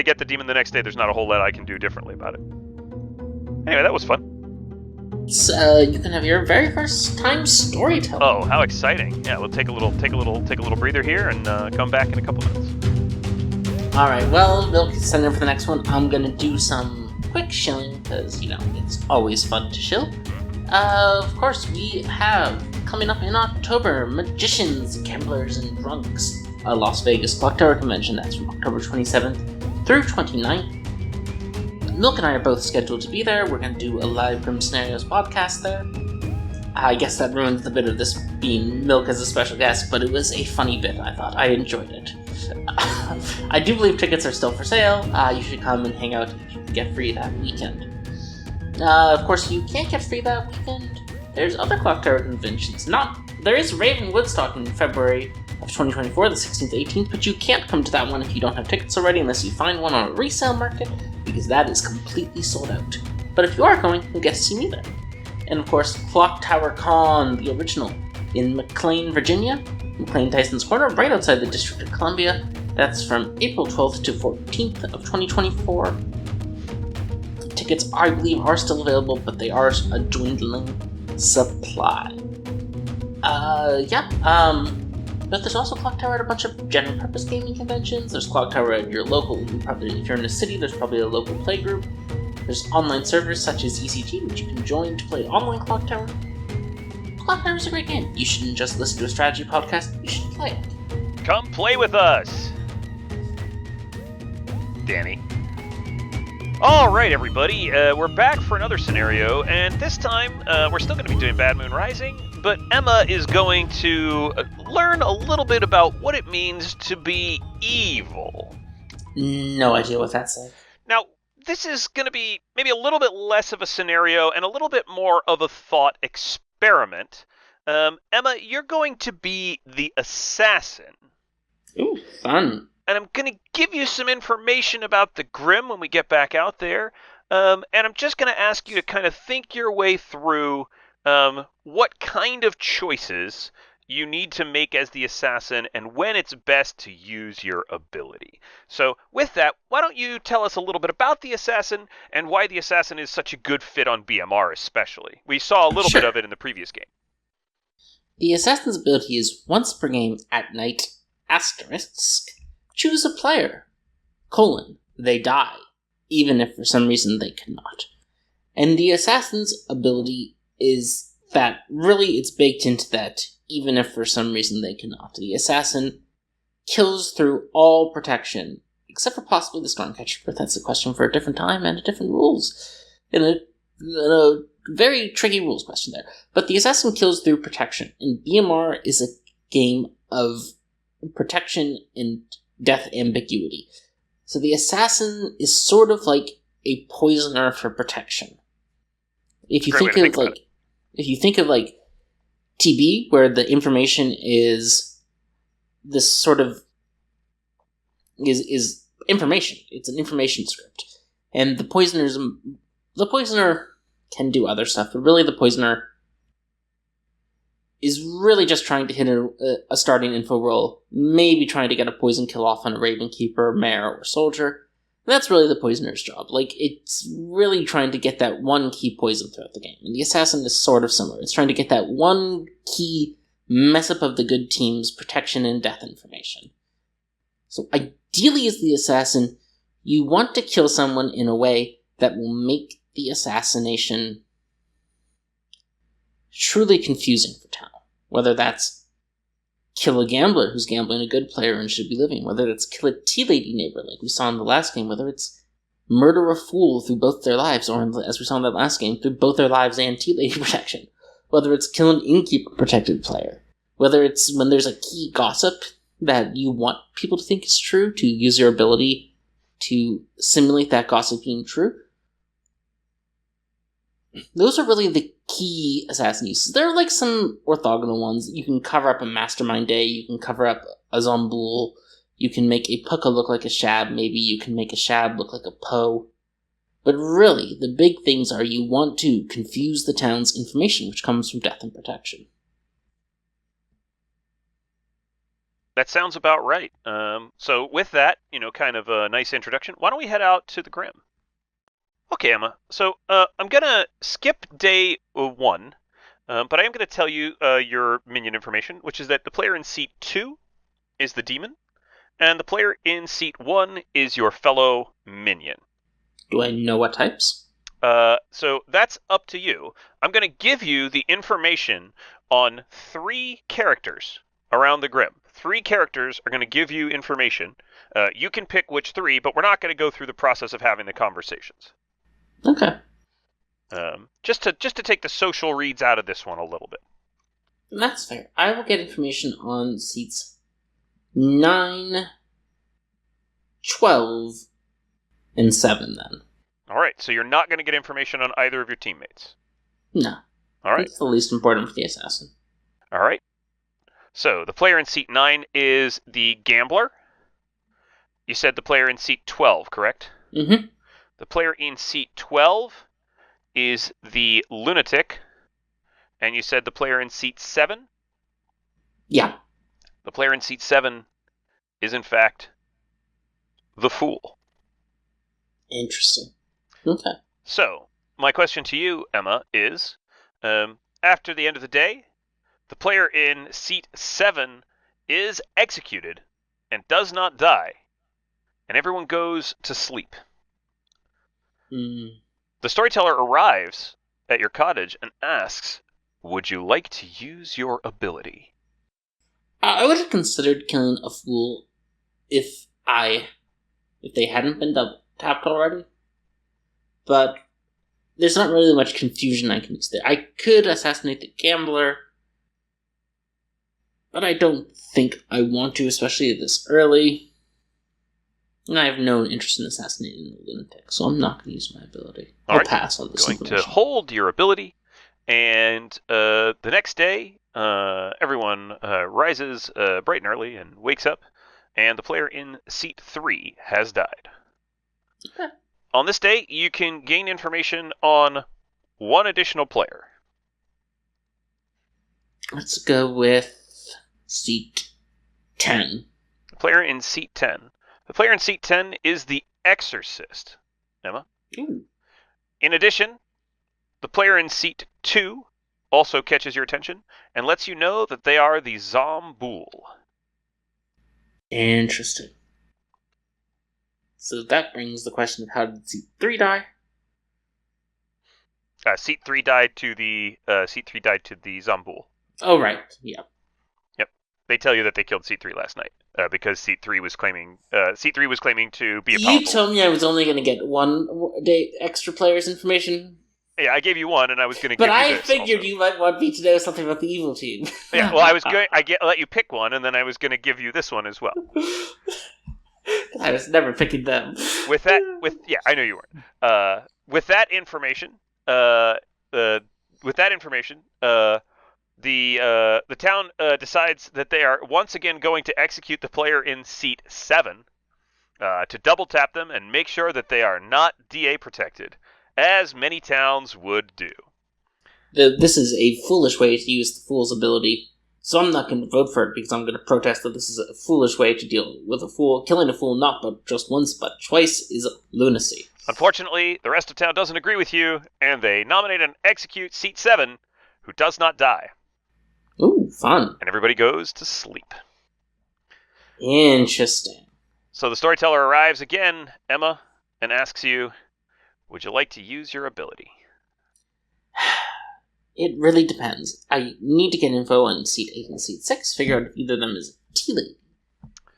get the demon the next day, there's not a whole lot I can do differently about it. Anyway, that was fun. So you can have your very first time storytelling. Oh, how exciting! Yeah, we'll take a little breather here and come back in a couple minutes. All right. Well, Milk is sending in for the next one. I'm gonna do some quick shilling because it's always fun to shill. Of course, we have coming up in October, Magicians, Gamblers, and Drunks, a Las Vegas Clocktower convention. That's from October 27th through 29th. Milk and I are both scheduled to be there. We're going to do a live Grim Scenarios podcast there. I guess that ruins the bit of this being Milk as a special guest, but it was a funny bit, I thought. I enjoyed it. I do believe tickets are still for sale. You should come and hang out and get free that weekend. Of course, you can't get free that weekend. There's other Clocktower conventions. There is Raven Woodstock in February of 2024, the 16th to 18th, but you can't come to that one if you don't have tickets already unless you find one on a resale market, because that is completely sold out. But if you are going, you'll get to see me there. And of course, Clocktower Con, the original, in McLean, Virginia, McLean Tyson's Corner, right outside the District of Columbia. That's from April 12th to 14th of 2024. Tickets, I believe, are still available, but they are a dwindling supply. But there's also Clocktower at a bunch of general purpose gaming conventions. There's Clocktower at your local, probably if you're in a city, there's probably a local playgroup. There's online servers such as ECG, which you can join to play online Clocktower. Clocktower is a great game. You shouldn't just listen to a strategy podcast, you should play it. Come play with us, Danny. All right, everybody, we're back for another scenario, and this time we're still going to be doing Bad Moon Rising, but Emma is going to learn a little bit about what it means to be evil. No idea what that's like. Now, this is going to be maybe a little bit less of a scenario and a little bit more of a thought experiment. Emma, you're going to be the assassin. Ooh, fun. And I'm going to give you some information about the Grim when we get back out there. And I'm just going to ask you to kind of think your way through what kind of choices you need to make as the assassin and when it's best to use your ability. So with that, why don't you tell us a little bit about the assassin and why the assassin is such a good fit on BMR especially. We saw a little bit of it in the previous game. The assassin's ability is once per game at night, asterisk, choose a player, they die, even if for some reason they cannot. And the assassin's ability is that really it's baked into that, even if for some reason they cannot. The assassin kills through all protection, except for possibly the Stormcatcher, but that's a question for a different time and different rules. In a very tricky rules question there. But the assassin kills through protection, and BMR is a game of protection and death ambiguity. So the assassin is sort of like a poisoner for protection. If you think of TB, where the information is this sort of is information. It's an information script. And the poisoner can do other stuff, but really the poisoner is really just trying to hit a starting info roll, maybe trying to get a poison kill off on a Ravenkeeper, Mare, or Soldier. That's really the poisoner's job. It's really trying to get that one key poison throughout the game. And the assassin is sort of similar. It's trying to get that one key mess up of the good team's protection and death information. So ideally as the assassin, you want to kill someone in a way that will make the assassination truly confusing for town. Whether that's kill a gambler who's gambling a good player and should be living, whether that's kill a tea-lady neighbor like we saw in the last game, whether it's murder a fool through both their lives, or as we saw in that last game, through both their lives and tea-lady protection, whether it's kill an innkeeper protected player, whether it's when there's a key gossip that you want people to think is true, to use your ability to simulate that gossip being true. Those are really the key assassin uses. There are some orthogonal ones. You can cover up a Mastermind Day, you can cover up a Zomboul, you can make a Pucka look like a Shab, maybe you can make a Shab look like a Poe. But really, the big things are you want to confuse the town's information, which comes from death and protection. That sounds about right. So with that, kind of a nice introduction, why don't we head out to the Grim? Okay, Emma. So I'm going to skip day 1, but I am going to tell you your minion information, which is that the player in seat 2 is the demon, and the player in seat 1 is your fellow minion. Do I know what types? So that's up to you. I'm going to give you the information on 3 characters around the Grim. 3 characters are going to give you information. You can pick which 3, but we're not going to go through the process of having the conversations. Okay. Just to take the social reads out of this one a little bit. That's fair. I will get information on seats 9, 12, and 7 then. Alright, so you're not going to get information on either of your teammates? No. Alright. It's the least important for the assassin. Alright. So, the player in seat 9 is the gambler. You said the player in seat 12, correct? Mm-hmm. The player in seat 12 is the lunatic, and you said the player in seat 7? Yeah. The player in seat 7 is, in fact, the fool. Interesting. Okay. So, my question to you, Emma, is after the end of the day, the player in seat 7 is executed and does not die, and everyone goes to sleep. Mm. The storyteller arrives at your cottage and asks, would you like to use your ability? I would have considered killing a fool if they hadn't been tapped already. But there's not really much confusion I can use there. I could assassinate the gambler, but I don't think I want to, especially this early. And I have no interest in assassinating the lunatic, so I'm not going to use my ability. I'll pass on this Going information. to hold your ability, and the next day, everyone rises bright and early and wakes up, and the player in seat 3 has died. Okay. On this day, you can gain information on one additional player. Let's go with seat 10. The player in seat 10. The player in seat 10 is the exorcist. Emma? Ooh. In addition, the player in seat 2 also catches your attention and lets you know that they are the Zomboul. Interesting. So that brings the question of how did seat 3 die? Seat 3 died to the Zomboul. Oh, right. Yeah. Yep. They tell you that they killed seat 3 last night because seat 3 was claiming to be a powerful. You told me I was only going to get one day extra player's information. Yeah, I gave you one, and I was going to give But you I this figured also. you might want me to know something about the evil team. Yeah, well, I let you pick one, and then I was going to give you this one as well. I was never picking them. I know you weren't. With that information, the town decides that they are once again going to execute the player in seat 7 to double tap them and make sure that they are not DA protected, as many towns would do. This is a foolish way to use the fool's ability, so I'm not going to vote for it because I'm going to protest that this is a foolish way to deal with a fool. Killing a fool not but just once but twice is lunacy. Unfortunately, the rest of town doesn't agree with you, and they nominate and execute seat 7, who does not die. Ooh, fun. And everybody goes to sleep. Interesting. So the storyteller arrives again, Emma, and asks you, would you like to use your ability? It really depends. I need to get info on seat 8 and seat 6, figure out if either of them is a tea lady.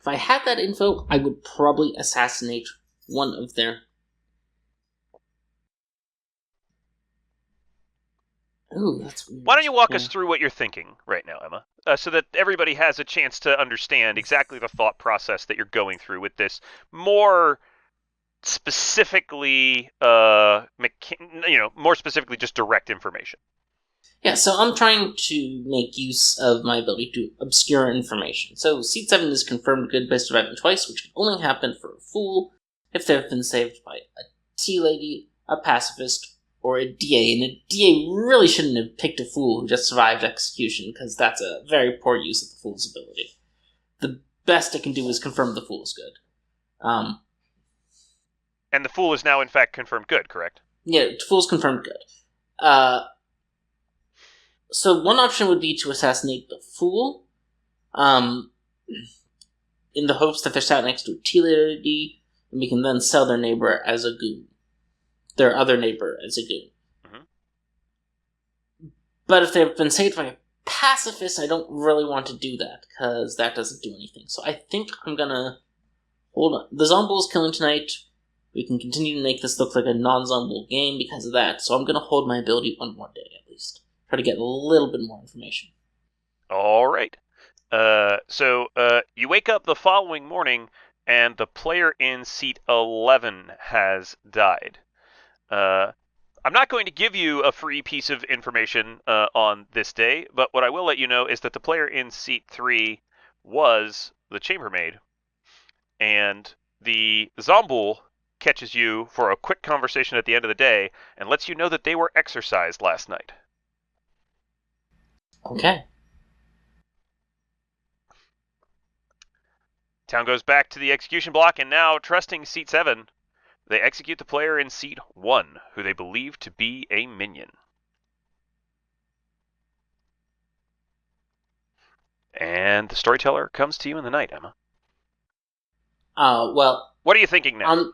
If I had that info, I would probably assassinate one of their... Ooh, that's weird. Why don't you walk us through what you're thinking right now, Emma, so that everybody has a chance to understand exactly the thought process that you're going through with this more specifically, more specifically just direct information. Yeah, so I'm trying to make use of my ability to obscure information. So seat 7 is confirmed good by surviving twice, which can only happen for a fool if they've been saved by a tea lady, a pacifist, or a DA. And a DA really shouldn't have picked a fool who just survived execution, because that's a very poor use of the fool's ability. The best it can do is confirm the fool is good. And the fool is now, in fact, confirmed good, correct? Yeah, fool's confirmed good. So one option would be to assassinate the fool, in the hopes that they're sat next to a tea lady, and we can then sell their neighbor as a goon. Their other neighbor as a goon. Mm-hmm. But if they've been saved by a pacifist, I don't really want to do that, because that doesn't do anything. So I think I'm gonna hold on. The Zomboul's killing tonight. We can continue to make this look like a non-Zomboul game because of that, so I'm gonna hold my ability one more day at least. Try to get a little bit more information. All right. So you wake up the following morning, and the player in seat 11 has died. I'm not going to give you a free piece of information on this day, but what I will let you know is that the player in seat 3 was the chambermaid, and the Zomboul catches you for a quick conversation at the end of the day and lets you know that they were exercised last night. Okay. Town goes back to the execution block, and now, trusting seat 7, they execute the player in seat 1, who they believe to be a minion. And the storyteller comes to you in the night, Emma. Well... What are you thinking now?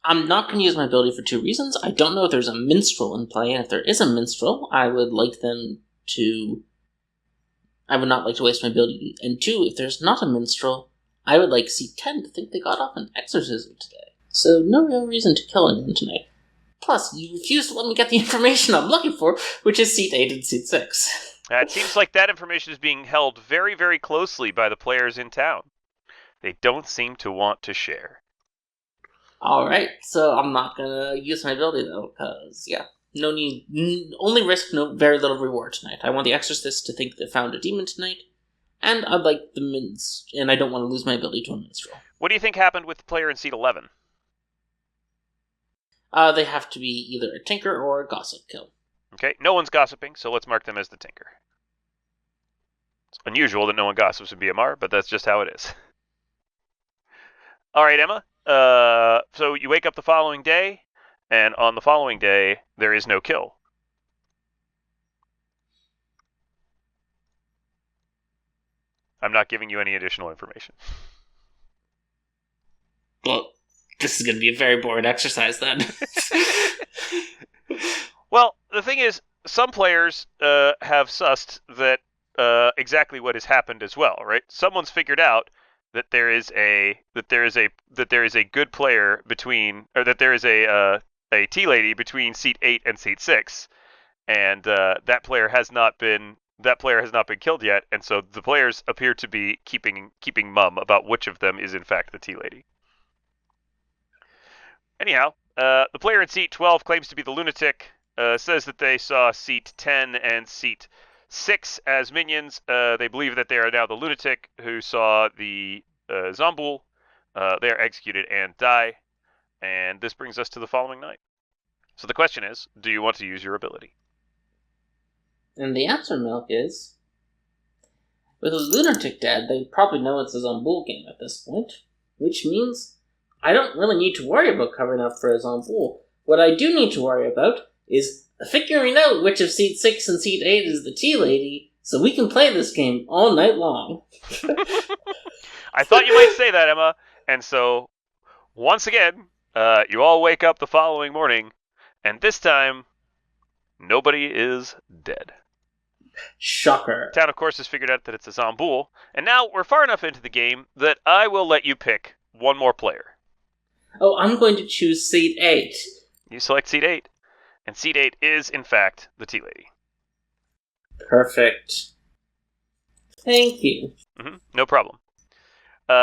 I'm not going to use my ability for 2 reasons. I don't know if there's a minstrel in play, and if there is a minstrel, I would not like to waste my ability. And 2, if there's not a minstrel, I would like seat 10 to think they got off an exorcism today. So no real reason to kill anyone tonight. Plus, you refuse to let me get the information I'm looking for, which is seat 8 and seat 6. It seems like that information is being held very, very closely by the players in town. They don't seem to want to share. Alright, so I'm not gonna use my ability though, because, no need, only risk, very little reward tonight. I want the exorcist to think they found a demon tonight, and I'd like and I don't want to lose my ability to a minstrel. What do you think happened with the player in seat 11? They have to be either a tinker or a gossip kill. Okay, no one's gossiping, so let's mark them as the tinker. It's unusual that no one gossips in BMR, but that's just how it is. All right, Emma. So you wake up the following day, and on the following day, there is no kill. I'm not giving you any additional information. Well, this is going to be a very boring exercise then. Well, the thing is, some players have sussed that exactly what has happened as well, right? Someone's figured out that there is a good player between, or that there is a tea lady between seat 8 and seat 6, and that player has not been killed yet, and so the players appear to be keeping mum about which of them is in fact the tea lady. Anyhow, the player in seat 12 claims to be the lunatic. Says that they saw seat 10 and seat 6 as minions. They believe that they are now the lunatic who saw the Zomboul. They are executed and die. And this brings us to the following night. So the question is, do you want to use your ability? And the answer, Milk, is... with a lunatic dead, they probably know it's a Zomboul game at this point. Which means I don't really need to worry about covering up for a Zomboul. What I do need to worry about is figuring out which of seat 6 and seat 8 is the tea lady, so we can play this game all night long. I thought you might say that, Emma. And so, once again, you all wake up the following morning, and this time, nobody is dead. Shocker. Town, of course, has figured out that it's a Zomboul, and now we're far enough into the game that I will let you pick one more player. Oh, I'm going to choose seat 8. You select seat 8. And seat 8 is, in fact, the tea lady. Perfect. Thank you. No problem.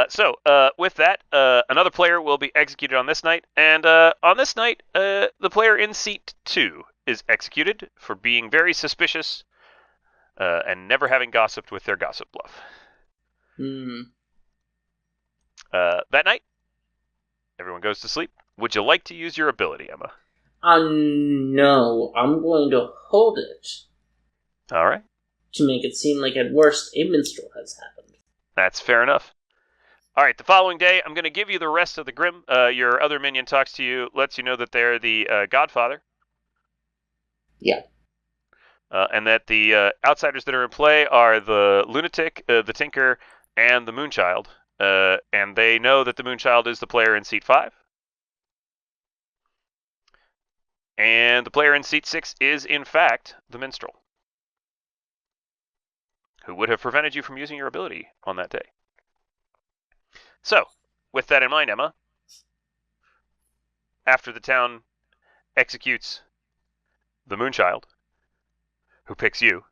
So, with that, another player will be executed on this night. And on this night, the player in seat 2 is executed for being very suspicious and never having gossiped with their gossip bluff. That night, everyone goes to sleep. Would you like to use your ability, Emma? No. I'm going to hold it. All right. To make it seem like at worst a minstrel has happened. That's fair enough. All right, the following day, I'm going to give you the rest of the Grim. Your other minion talks to you, lets you know that they're the Godfather. Yeah. And that the outsiders that are in play are the Lunatic, the Tinker, and the Moonchild. And they know that the Moonchild is the player in seat 5. And the player in seat 6 is, in fact, the Minstrel, who would have prevented you from using your ability on that day. So, with that in mind, Emma, after the town executes the Moonchild, who picks you,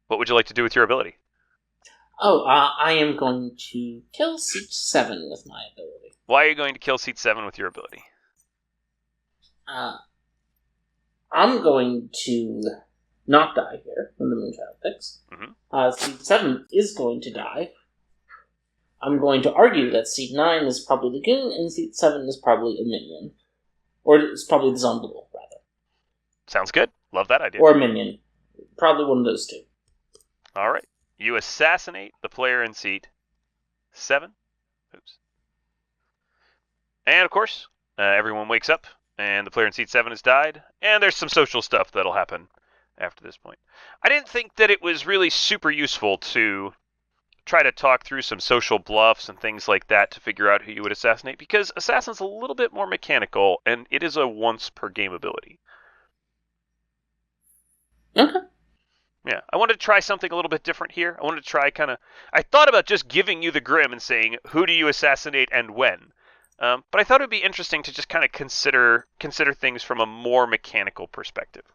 what would you like to do with your ability? I am going to kill seat 7 with my ability. Why are you going to kill seat 7 with your ability? I'm going to not die here when the Moonchild picks. Seat 7 is going to die. I'm going to argue that seat 9 is probably the Goon, and seat 7 is probably a minion. Or it's probably the Zombull, rather. Sounds good. Love that idea. Or a minion. Probably one of those two. All right. You assassinate the player in seat 7. Oops. And, of course, everyone wakes up, and the player in seat 7 has died, and there's some social stuff that'll happen after this point. I didn't think that it was really super useful to try to talk through some social bluffs and things like that to figure out who you would assassinate, because Assassin's a little bit more mechanical, and it is a once-per-game ability. Okay. Yeah, I wanted to try something a little bit different here. I wanted to try I thought about just giving you the Grim and saying, who do you assassinate and when? But I thought it would be interesting to just kind of consider things from a more mechanical perspective.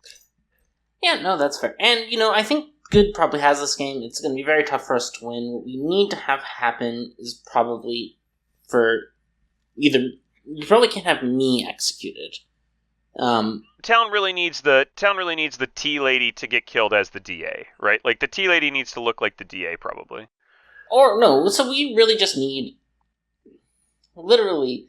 Yeah, no, that's fair. And, I think Good probably has this game. It's going to be very tough for us to win. What we need to have happen is probably for either... You probably can't have me executed. Town really needs the tea lady to get killed as the DA, right? Like, the tea lady needs to look like the DA, probably. Or, no, so we really just need... Literally...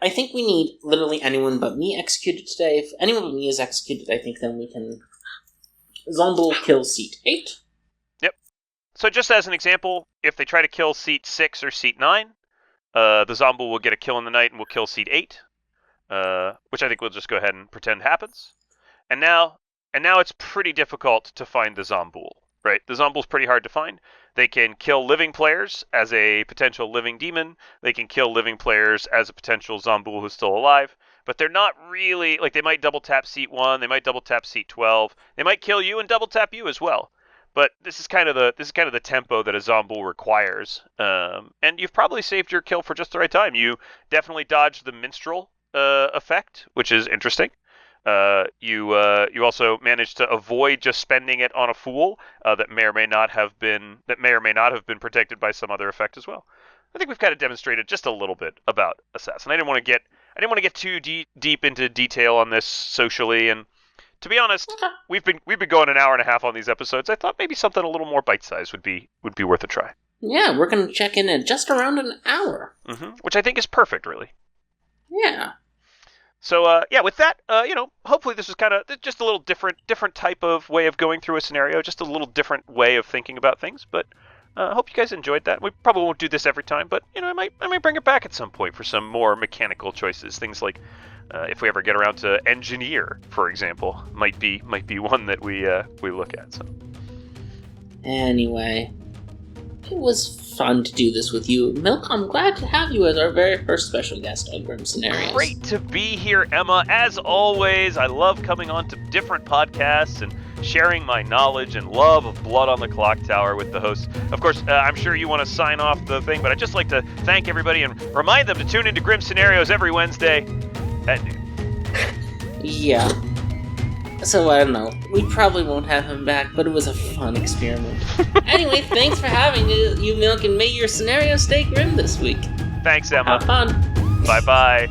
I think we need literally anyone but me executed today. If anyone but me is executed, I think then we can... Zombull kill seat 8. Yep. So just as an example, if they try to kill seat 6 or seat 9, the Zombull will get a kill in the night and will kill seat 8, which I think we'll just go ahead and pretend happens. And now it's pretty difficult to find the Zombull, right? The Zombull's pretty hard to find. They can kill living players as a potential living demon. They can kill living players as a potential Zombull who's still alive. But they're not really, like, they might double tap seat 1, they might double tap seat 12, they might kill you and double tap you as well. But this is kind of the tempo that a Zombull requires. And you've probably saved your kill for just the right time. You definitely dodged the minstrel effect, which is interesting. You also managed to avoid just spending it on a fool that may or may not have been protected by some other effect as well. I think we've kind of demonstrated just a little bit about Assassin. I didn't want to get too deep into detail on this socially, and to be honest, we've been going an hour and a half on these episodes. I thought maybe something a little more bite-sized would be worth a try. Yeah, we're going to check in at just around an hour. Which I think is perfect, really. Yeah. So, with that, hopefully this was kind of just a little different type of way of going through a scenario, just a little different way of thinking about things, but I hope you guys enjoyed that. We probably won't do this every time, but, I might bring it back at some point for some more mechanical choices. Things like, if we ever get around to engineer, for example, might be one that we look at. So. Anyway, it was fun to do this with you. Milk, I'm glad to have you as our very first special guest on Grim Scenarios. Great to be here, Emma. As always, I love coming on to different podcasts and sharing my knowledge and love of Blood on the Clocktower with the hosts. Of course, I'm sure you want to sign off the thing, but I'd just like to thank everybody and remind them to tune into Grim Scenarios every Wednesday at noon. Yeah. So, I don't know. We probably won't have him back, but it was a fun experiment. Anyway, thanks for having you, Milk, and may your scenario stay grim this week. Thanks, Emma. Have fun. Bye-bye.